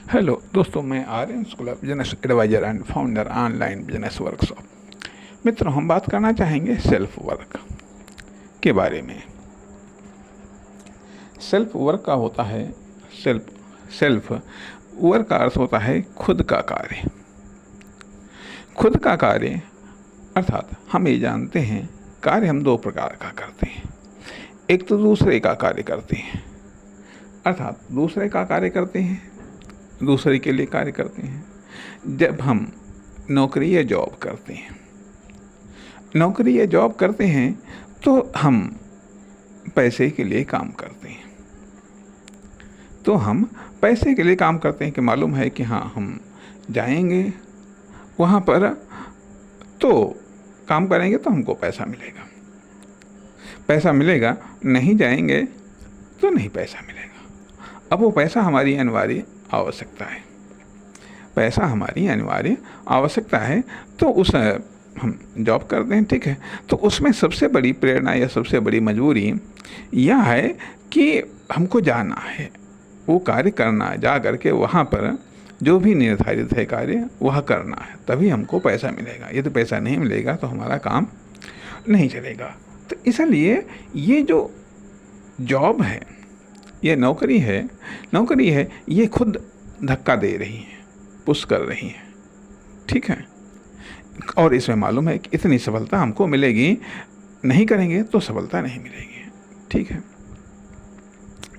Hello दोस्तों, मैं Aryan school of business advisor and founder online business workshop. मित्रों, हम बात करना चाहेंगे सेल्फ वर्क के बारे में। सेल्फ वर्क का होता है सेल्फ वर्क का अर्थ होता है खुद का कार्य। खुद का कार्य अर्थात हम ये जानते हैं कार्य हम दो प्रकार का करते हैं। एक तो दूसरे का कार्य करते हैं, अर्थात दूसरे का कार्य करते हैं, दूसरे के लिए कार्य करते हैं। जब हम नौकरी या जॉब करते हैं तो हम पैसे के लिए काम करते हैं। कि मालूम है कि हाँ, हम जाएंगे वहाँ पर तो काम करेंगे तो हमको पैसा मिलेगा, नहीं जाएंगे तो नहीं पैसा मिलेगा। अब वो पैसा हमारी अनिवार्य आवश्यकता है तो उस हम जॉब करते हैं, ठीक है। तो उसमें सबसे बड़ी प्रेरणा या सबसे बड़ी मजबूरी यह है कि हमको जाना है, वो कार्य करना है, जा करके वहाँ पर जो भी निर्धारित है कार्य वह करना है, तभी हमको पैसा मिलेगा। यदि पैसा नहीं मिलेगा तो हमारा काम नहीं चलेगा। तो इसलिए ये जो जॉब है, ये नौकरी है, ये खुद धक्का दे रही है, पुश कर रही है, ठीक है। और इसमें मालूम है कि इतनी सफलता हमको मिलेगी, नहीं करेंगे तो सफलता नहीं मिलेगी, ठीक है।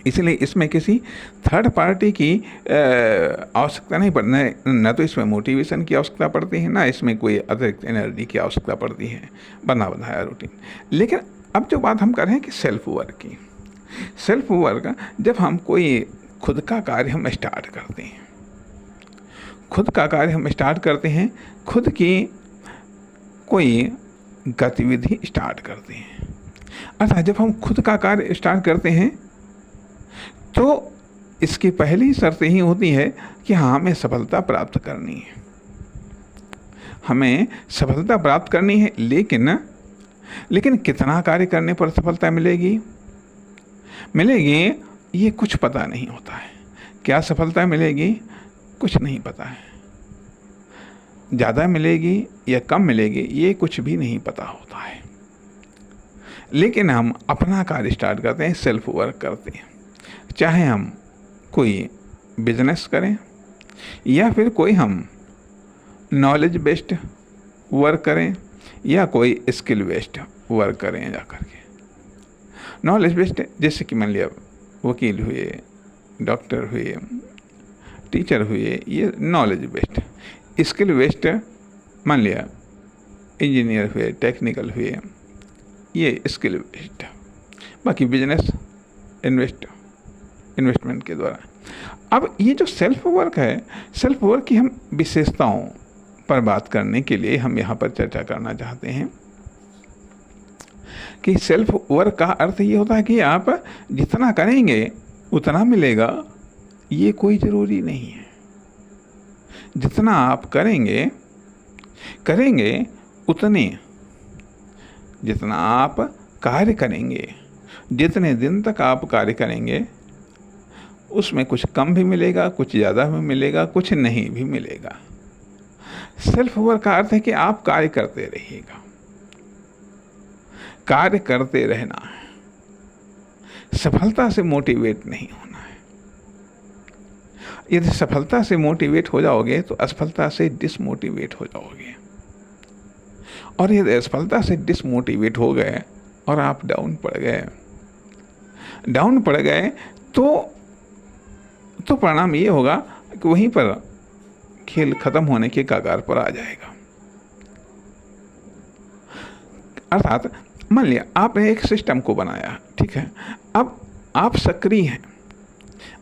इसलिए इसमें किसी थर्ड पार्टी की आवश्यकता नहीं पड़ती, न तो इसमें मोटिवेशन की आवश्यकता पड़ती है, ना इसमें कोई अतिरिक्त एनर्जी की आवश्यकता पड़ती है, बना बनाया रूटीन। लेकिन अब जो बात हम कर रहे हैं कि सेल्फ वर्क, जब हम कोई खुद का कार्य हम स्टार्ट करते हैं, खुद की कोई गतिविधि स्टार्ट करते हैं, अर्थात जब हम खुद का कार्य स्टार्ट करते हैं तो इसकी पहली शर्त ही होती है कि हाँ, हमें सफलता प्राप्त करनी है। लेकिन कितना कार्य करने पर सफलता मिलेगी ये कुछ पता नहीं होता है। क्या सफलता मिलेगी कुछ नहीं पता है। ज़्यादा मिलेगी या कम मिलेगी ये कुछ भी नहीं पता होता है। लेकिन हम अपना कार्य स्टार्ट करते हैं, सेल्फ वर्क करते हैं, चाहे हम कोई बिजनेस करें या फिर कोई हम नॉलेज बेस्ड वर्क करें या कोई स्किल बेस्ड वर्क करें। जा करके नॉलेज बेस्ड, जैसे कि मान लिया वकील हुए, डॉक्टर हुए, टीचर हुए, ये नॉलेज बेस्ड। स्किल बेस्ड मान लिया इंजीनियर हुए, टेक्निकल हुए, ये स्किल बेस्ड। बाकी बिजनेस इन्वेस्टमेंट के द्वारा। अब ये जो सेल्फ वर्क की हम विशेषताओं पर बात करने के लिए हम यहाँ पर चर्चा करना चाहते हैं कि सेल्फ वर्क का अर्थ ये होता है कि आप जितना करेंगे उतना मिलेगा, ये कोई ज़रूरी नहीं है। जितना आप करेंगे उतने, जितना आप कार्य करेंगे, जितने दिन तक आप कार्य करेंगे उसमें कुछ कम भी मिलेगा, कुछ ज़्यादा भी मिलेगा, कुछ नहीं भी मिलेगा। सेल्फ वर्क का अर्थ है कि आप कार्य करते रहिएगा, कार्य करते रहना है, सफलता से मोटिवेट नहीं होना है। यदि सफलता से मोटिवेट हो जाओगे तो असफलता से डिसमोटिवेट हो जाओगे, और यदि असफलता से डिसमोटिवेट हो गए और आप डाउन पड़ गए तो परिणाम ये होगा कि वहीं पर खेल खत्म होने के कगार पर आ जाएगा। अर्थात मान लिया आपने एक सिस्टम को बनाया, ठीक है। अब आप सक्रिय हैं,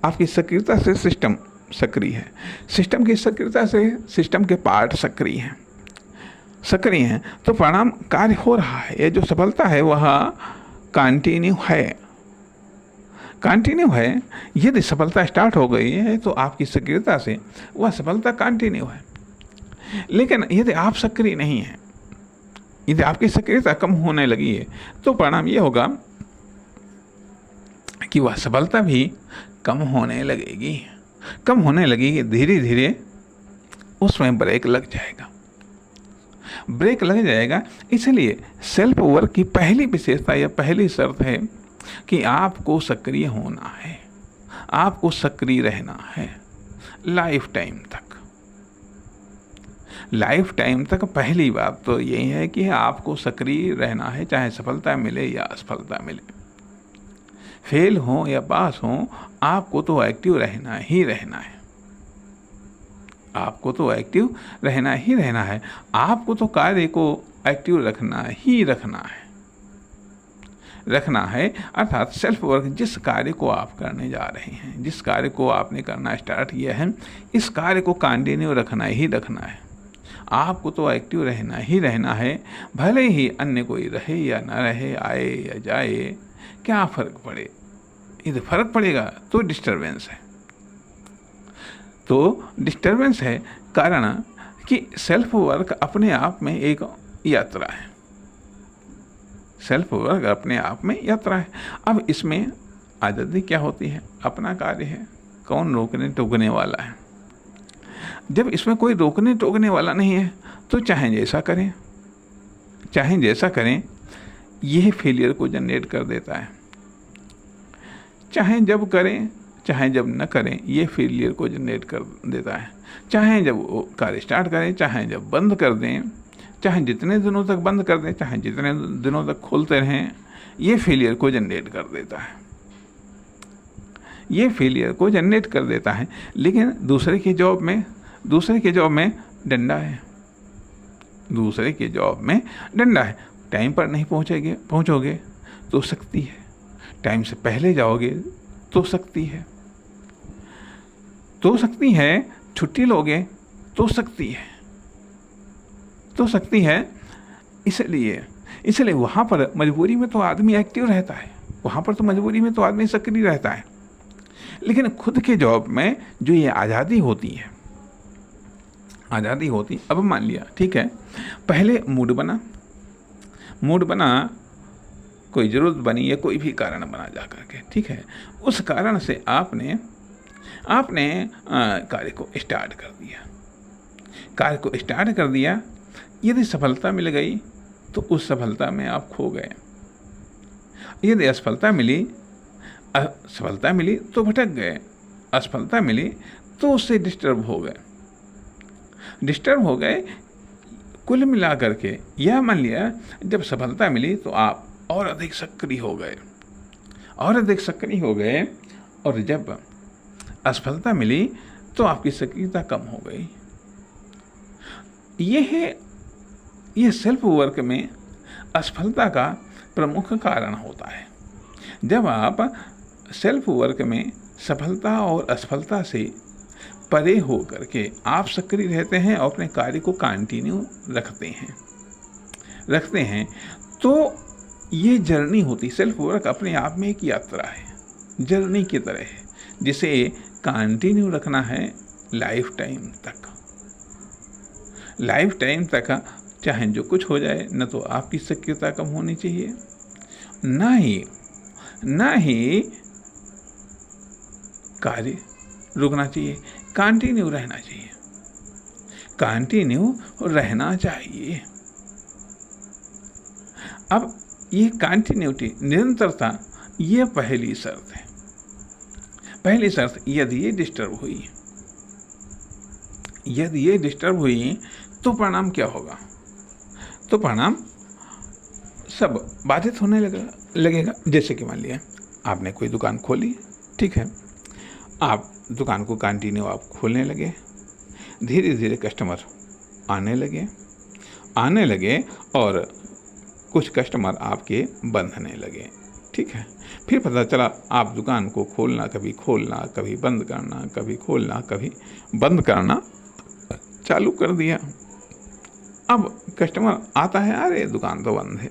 आपकी सक्रियता से सिस्टम सक्रिय है, सिस्टम की सक्रियता से सिस्टम के पार्ट सक्रिय हैं, तो परिणाम कार्य हो रहा है। ये जो सफलता है वह कंटिन्यू है। यदि सफलता स्टार्ट हो गई है तो आपकी सक्रियता से वह सफलता कंटिन्यू है। लेकिन यदि आप सक्रिय नहीं हैं, यदि आपकी सक्रियता कम होने लगी है तो परिणाम ये होगा कि वह सफलता भी कम होने लगेगी। कम होने लगेगी, धीरे धीरे उसमें ब्रेक लग जाएगा, ब्रेक लग जाएगा। इसलिए सेल्फ वर्क की पहली विशेषता या पहली शर्त है कि आपको सक्रिय होना है, आपको सक्रिय रहना है लाइफ टाइम तक। लाइफ टाइम तक पहली बात तो यही है कि आपको सक्रिय रहना है, चाहे सफलता मिले या असफलता मिले, फेल हो या पास हो, आपको तो एक्टिव रहना ही रहना है, आपको तो एक्टिव रहना ही रहना है, आपको तो कार्य को एक्टिव रखना ही रखना है। अर्थात सेल्फ वर्क, जिस कार्य को आप करने जा रहे हैं, जिस कार्य को आपने करना स्टार्ट किया है, इस कार्य को कंटिन्यू रखना ही रखना है, आपको तो एक्टिव रहना ही रहना है। भले ही अन्य कोई रहे या ना रहे, आए या जाए, क्या फ़र्क पड़े। यदि फ़र्क पड़ेगा तो डिस्टर्बेंस है, तो डिस्टर्बेंस है। कारण कि सेल्फ वर्क अपने आप में एक यात्रा है, सेल्फ वर्क अपने आप में यात्रा है। अब इसमें आज़ादी क्या होती है, अपना कार्य है, कौन रोकने टोकने वाला है। जब इसमें कोई रोकने टोकने वाला नहीं है तो चाहे जैसा करें, यह फेलियर को जनरेट कर देता है। चाहे जब करें चाहे जब न करें, ये फेलियर को जनरेट कर देता है। चाहे जब वो कार्य स्टार्ट करें, चाहे जब बंद कर दें, चाहे जितने दिनों तक बंद कर दें, चाहे जितने दिनों तक खोलते रहें, ये फेलियर को जनरेट कर देता है, ये फेलियर को जनरेट कर देता है। लेकिन दूसरे के जॉब में डंडा है, दूसरे के जॉब में डंडा है। टाइम पर नहीं पहुँचोगे तो सख्ती है, टाइम से पहले जाओगे तो सख्ती है, छुट्टी लोगे तो सख्ती है। इसलिए वहाँ पर मजबूरी में तो आदमी एक्टिव रहता है, वहाँ पर तो मजबूरी में तो आदमी सक्रिय रहता है। लेकिन खुद के जॉब में जो ये आज़ादी होती, अब मान लिया ठीक है, पहले मूड बना, कोई ज़रूरत बनी या कोई भी कारण बना जा करके, ठीक है, उस कारण से आपने कार्य को स्टार्ट कर दिया। यदि सफलता मिल गई तो उस सफलता में आप खो गए, यदि असफलता मिली तो भटक गए, असफलता मिली तो उससे डिस्टर्ब हो गए। कुल मिला करके यह मान लिया, जब सफलता मिली तो आप और अधिक सक्रिय हो गए, और जब असफलता मिली तो आपकी सक्रियता कम हो गई। यह सेल्फ वर्क में असफलता का प्रमुख कारण होता है। जब आप सेल्फ वर्क में सफलता और असफलता से परे हो करके आप सक्रिय रहते हैं और अपने कार्य को कंटिन्यू रखते हैं, तो ये जर्नी होती, सेल्फ वर्क अपने आप में एक यात्रा है, जर्नी की तरह है, जिसे कंटिन्यू रखना है लाइफ टाइम तक। चाहे जो कुछ हो जाए, न तो आपकी सक्रियता कम होनी चाहिए, ना ही कार्य रुकना चाहिए, कंटिन्यू रहना चाहिए। अब ये कंटिन्यूटी, निरंतरता, ये पहली शर्त है। पहली शर्त, यदि ये डिस्टर्ब हुई तो परिणाम क्या होगा? तो परिणाम सब बाधित होने लगेगा। जैसे कि मान लिया आपने कोई दुकान खोली, ठीक है, आप दुकान को कंटिन्यू आप खोलने लगे, धीरे धीरे कस्टमर आने लगे और कुछ कस्टमर आपके बंधने लगे, ठीक है। फिर पता चला आप दुकान को कभी खोलना कभी बंद करना, कभी खोलना कभी बंद करना चालू कर दिया। अब कस्टमर आता है, अरे दुकान तो बंद है,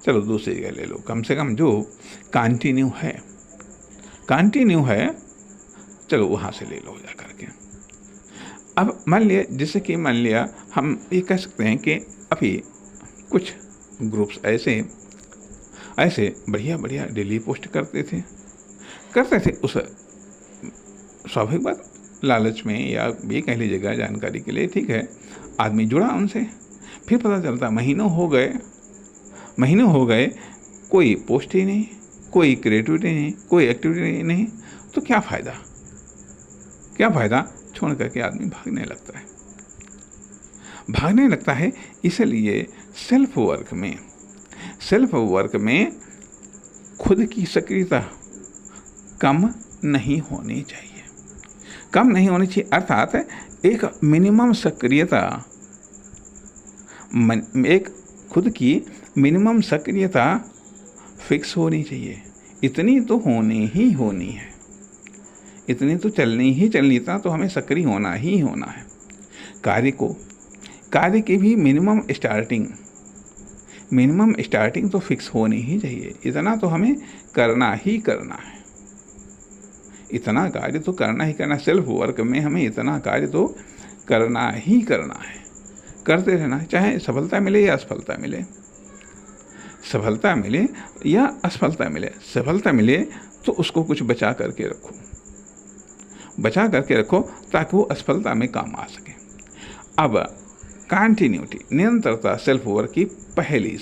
चलो दूसरी जगह ले लो। कम से कम जो कंटिन्यू है चलो वहाँ से ले लो जा करके। अब मान लिया हम ये कह सकते हैं कि अभी कुछ ग्रुप्स ऐसे बढ़िया डेली पोस्ट करते थे। उस स्वाभाविक बात, लालच में या ये कह लीजिएगा जानकारी के लिए, ठीक है, आदमी जुड़ा उनसे, फिर पता चलता महीनों हो गए कोई पोस्ट ही नहीं, कोई क्रिएटिविटी नहीं, कोई एक्टिविटी नहीं, तो क्या फ़ायदा, छोड़ करके आदमी भागने लगता है। इसलिए सेल्फ वर्क में खुद की सक्रियता कम नहीं होनी चाहिए, अर्थात एक मिनिमम सक्रियता, एक खुद की मिनिमम सक्रियता फिक्स होनी चाहिए। इतनी तो होनी है, इतनी तो चलनी ही इतना तो हमें सक्रिय होना ही होना है। कार्य की भी मिनिमम स्टार्टिंग तो फिक्स होनी ही चाहिए। इतना तो हमें करना ही है, इतना कार्य तो करना ही सेल्फ वर्क में हमें इतना कार्य तो करना ही है, करते रहना, चाहे सफलता मिले या असफलता मिले। सफलता मिले तो उसको कुछ बचा करके रखो ताकि वो असफलता में काम आ सके। अब कंटिन्यूटी, निरंतरता सेल्फ वर्क की पहली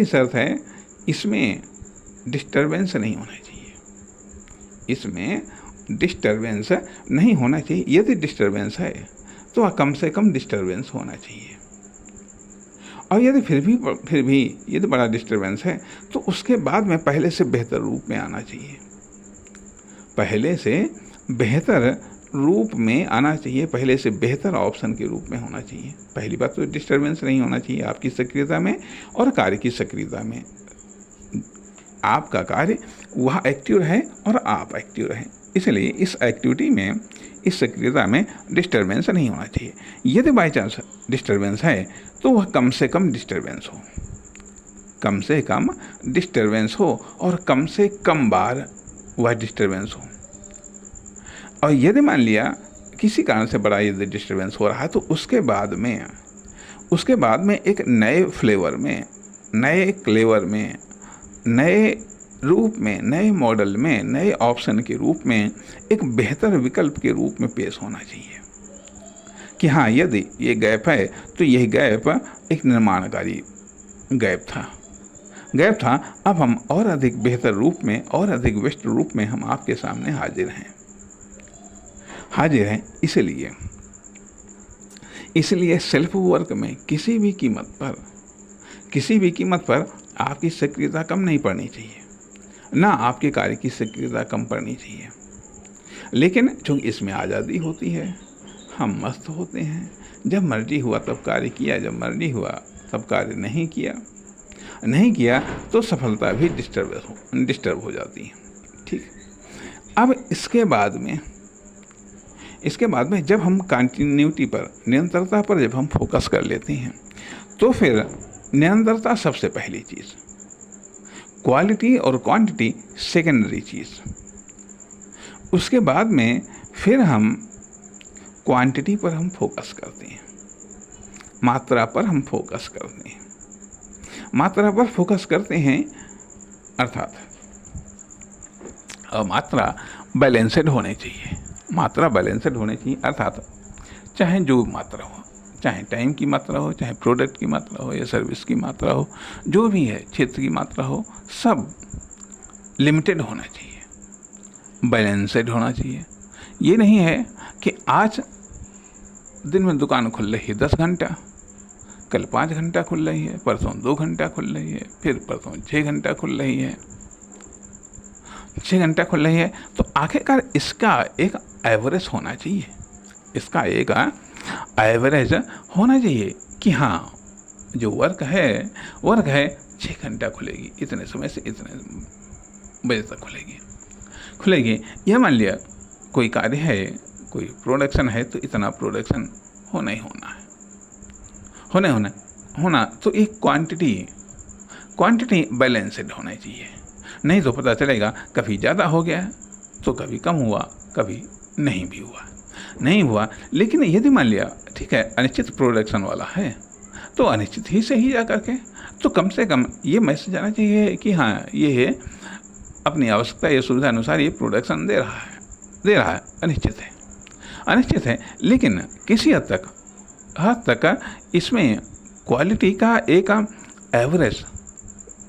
शर्त है, इसमें डिस्टरबेंस नहीं होना चाहिए। यदि डिस्टरबेंस है तो कम से कम डिस्टरबेंस होना चाहिए, और यदि फिर भी यदि बड़ा डिस्टरबेंस है तो उसके बाद में पहले से बेहतर रूप में आना चाहिए, पहले से बेहतर ऑप्शन के रूप में होना चाहिए। पहली बात तो डिस्टरबेंस नहीं होना चाहिए आपकी सक्रियता में और कार्य की सक्रियता में। आपका कार्य वह एक्टिव है और आप एक्टिव रहें, इसलिए इस एक्टिविटी में, इस सक्रियता में डिस्टरबेंस नहीं होना चाहिए। यदि बाई चांस डिस्टरबेंस है तो वह कम से कम डिस्टरबेंस हो और कम से कम बार वह डिस्टरबेंस हो। और यदि मान लिया किसी कारण से बड़ा यदि डिस्टरबेंस हो रहा है तो उसके बाद में एक नए फ्लेवर में, नए क्लेवर में, नए रूप में, नए मॉडल में, नए ऑप्शन के रूप में, एक बेहतर विकल्प के रूप में पेश होना चाहिए कि हाँ, यदि ये गैप है तो यह गैप एक निर्माणकारी गैप था। अब हम और अधिक बेहतर रूप में और अधिक बेस्ट रूप में हम आपके सामने हाजिर हैं। इसलिए सेल्फ वर्क में किसी भी कीमत पर आपकी सक्रियता कम नहीं पड़नी चाहिए, ना आपके कार्य की सक्रियता कम पड़नी चाहिए। लेकिन चूंकि इसमें आज़ादी होती है, हम मस्त होते हैं, जब मर्जी हुआ तब कार्य किया, जब मर्जी हुआ तब कार्य नहीं किया तो सफलता भी डिस्टर्ब हो जाती है। ठीक, अब इसके बाद में जब हम कंटिन्यूटी पर, निरंतरता पर जब हम फोकस कर लेते हैं तो फिर निरंतरता सबसे पहली चीज़, क्वालिटी और क्वांटिटी सेकेंडरी चीज़। उसके बाद में फिर हम क्वांटिटी पर हम फोकस करते हैं, मात्रा पर हम फोकस करते हैं, अर्थात मात्रा बैलेंस्ड होनी चाहिए, अर्थात चाहे जो मात्रा हो, चाहे टाइम की मात्रा हो, चाहे प्रोडक्ट की मात्रा हो या सर्विस की मात्रा हो, जो भी है, क्षेत्र की मात्रा हो, सब लिमिटेड होना चाहिए, बैलेंस्ड होना चाहिए। ये नहीं है कि आज दिन में दुकान खुल रही है 10 घंटा, कल 5 घंटा खुल रही है, परसों 2 घंटा खुल रही है, फिर परसों 6 घंटा खुल रही है, 6 घंटा खुल रही है, तो आखिरकार इसका एक एवरेज होना चाहिए, कि हाँ, जो वर्क है 6 घंटा खुलेगी, इतने समय से इतने बजे तक खुलेगी। यह मान लिया कोई कार्य है, कोई प्रोडक्शन है तो इतना प्रोडक्शन होना ही होना, तो एक क्वांटिटी बैलेंस्ड होना चाहिए। नहीं तो पता चलेगा कभी ज़्यादा हो गया तो कभी कम हुआ, कभी नहीं हुआ। लेकिन यदि मान लिया ठीक है अनिश्चित प्रोडक्शन वाला है तो अनिश्चित ही से ही जा करके, तो कम से कम ये मैसेज आना चाहिए कि हाँ, ये है अपनी आवश्यकता या सुविधा अनुसार ये प्रोडक्शन दे रहा है, दे रहा है, अनिश्चित है, लेकिन किसी हद तक इसमें क्वालिटी का एक एवरेज,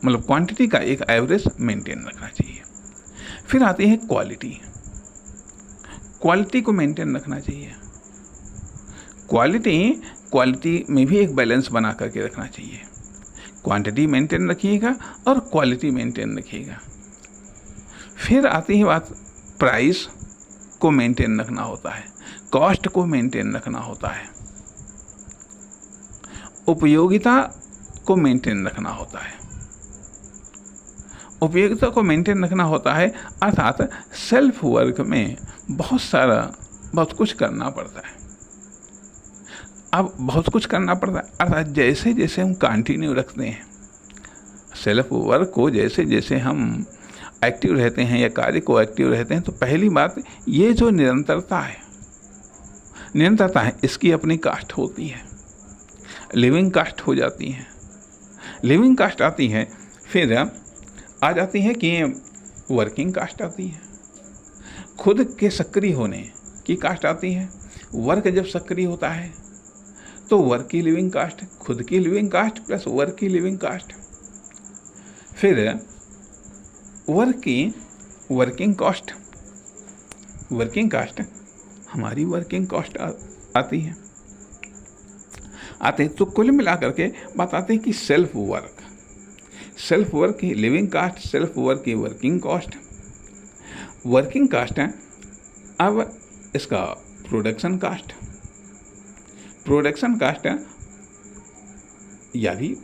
मतलब क्वांटिटी का एक एवरेज मेंटेन रखना चाहिए। फिर आती है क्वालिटी को मेंटेन रखना चाहिए। क्वालिटी में भी एक बैलेंस बना करके रखना चाहिए। क्वांटिटी मेंटेन रखिएगा और क्वालिटी मेंटेन रखिएगा। फिर आती है बात, प्राइस को मेंटेन रखना होता है, कॉस्ट को मेंटेन रखना होता है, उपयोगिता को मेंटेन रखना होता है। उपयोगिता को मेंटेन रखना होता है अर्थात सेल्फ वर्क में बहुत कुछ करना पड़ता है। अब बहुत कुछ करना पड़ता है अर्थात जैसे जैसे हम कंटिन्यू रखते हैं सेल्फ वर्क को, जैसे जैसे हम एक्टिव रहते हैं या कार्य को एक्टिव रहते हैं, तो पहली बात ये जो निरंतरता है इसकी अपनी कास्ट होती है, लिविंग कास्ट हो जाती है। लिविंग कास्ट आती है, फिर आ जाती है कि वर्किंग कास्ट आती है, खुद के सक्रिय होने की कास्ट आती है। वर्क जब सक्रिय होता है तो वर्क की लिविंग कास्ट, खुद की लिविंग कास्ट प्लस वर्क की लिविंग कास्ट, फिर वर्क की वर्किंग कास्ट हमारी वर्किंग कॉस्ट आती है। तो कुल मिलाकर के बात आती है कि सेल्फ वर्क की लिविंग कास्ट, सेल्फ वर्क की वर्किंग कास्ट है। अब इसका प्रोडक्शन कास्ट है, या भी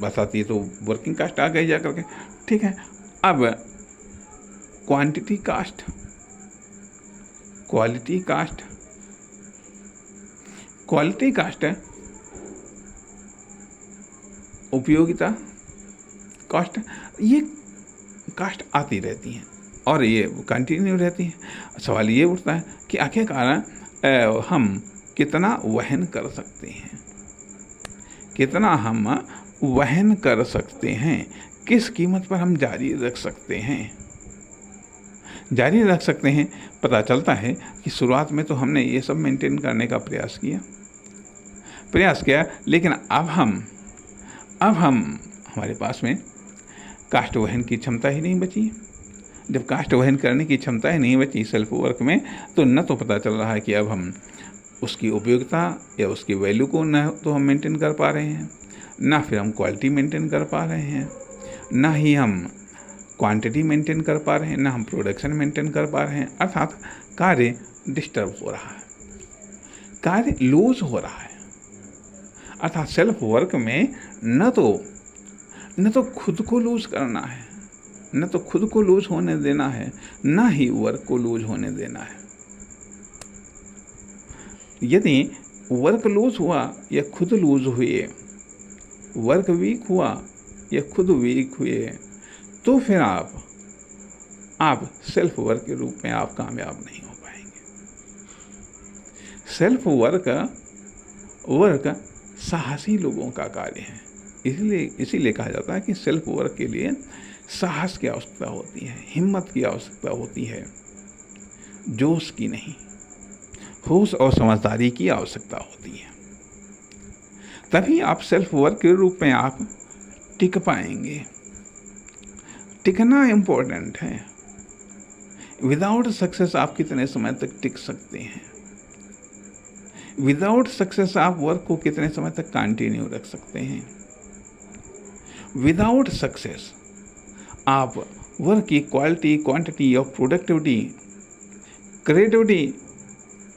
बताती है, तो वर्किंग कास्ट आ गई जाकर के, ठीक है। अब क्वालिटी कास्ट है, उपयोगिता कास्ट, ये कास्ट आती रहती हैं और ये कंटिन्यू रहती है। सवाल ये उठता है कि आखिरकार हम कितना वहन कर सकते हैं, किस कीमत पर हम जारी रख सकते हैं। पता चलता है कि शुरुआत में तो हमने ये सब मेंटेन करने का प्रयास किया, लेकिन अब हमारे पास में कास्ट वहन की क्षमता ही नहीं बची। जब कास्ट वहन करने की क्षमता ही नहीं बची सेल्फ वर्क में, तो न तो पता चल रहा है कि अब हम उसकी उपयोगिता या उसकी वैल्यू को न तो हम मेंटेन कर पा रहे हैं, ना फिर हम क्वालिटी मेंटेन कर पा रहे हैं, ना ही हम क्वांटिटी मेंटेन कर पा रहे हैं, ना हम प्रोडक्शन मेंटेन कर पा रहे हैं। अर्थात कार्य डिस्टर्ब हो रहा है, कार्य लूज हो रहा है। अर्थात सेल्फ वर्क में न तो खुद को लूज करना है, न तो खुद को लूज होने देना है, ना ही वर्क को लूज होने देना है। यदि वर्क लूज हुआ या खुद लूज हुए, वर्क वीक हुआ या खुद वीक हुए, तो फिर आप सेल्फ वर्क के रूप में आप कामयाब नहीं हो पाएंगे। सेल्फ वर्क साहसी लोगों का कार्य है, इसीलिए कहा जाता है कि सेल्फ वर्क के लिए साहस की आवश्यकता होती है, हिम्मत की आवश्यकता होती है, जोश की नहीं, होश और समझदारी की आवश्यकता होती है। तभी आप सेल्फ वर्क के रूप में आप टिक पाएंगे। टिकना इम्पोर्टेंट है। विदाउट सक्सेस आप कितने समय तक टिक सकते हैं? विदाउट सक्सेस आप वर्क को कितने समय तक कंटिन्यू रख सकते हैं? विदाउट सक्सेस आप वर्क की क्वालिटी, क्वांटिटी और प्रोडक्टिविटी, क्रिएटिविटी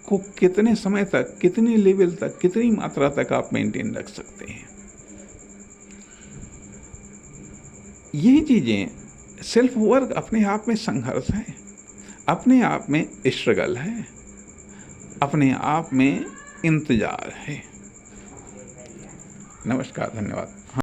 को कितने समय तक, कितने लेवल तक, कितनी मात्रा तक आप मेंटेन रख सकते हैं? ये चीज़ें, सेल्फ वर्क अपने आप में संघर्ष है, अपने आप में स्ट्रगल है, अपने आप में इंतजार है। नमस्कार, धन्यवाद।